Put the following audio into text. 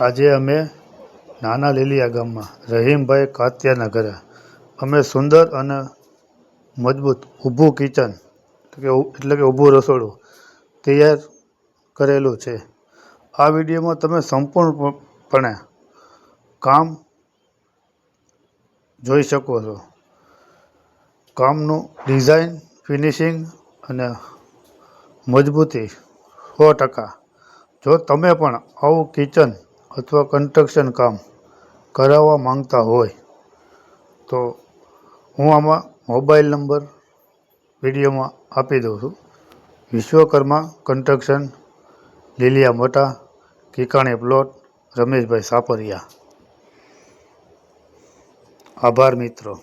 આજે અમે નાના લીલિયા ગામમાં રહીમભાઈ કાતિયાના ઘરે અમે સુંદર અને મજબૂત ઊભું કિચન એટલે કે ઊભું રસોડું તૈયાર કરેલું છે. આ વિડીયોમાં તમે સંપૂર્ણપણે કામ જોઈ શકો છો. કામનું ડિઝાઇન, ફિનિશિંગ અને મજબૂતી 100%. જો તમે પણ આવું કિચન અથવા કન્સ્ટ્રક્શન કામ કરાવવા માંગતા હોય તો હું આમાં મોબાઈલ નંબર વિડીયોમાં આપી દઉં છું. વિશ્વકર્મા કન્સ્ટ્રક્શન, લીલિયા મોટા, કિકાણી પ્લોટ, રમેશભાઈ સાપરિયા. આભાર મિત્રો.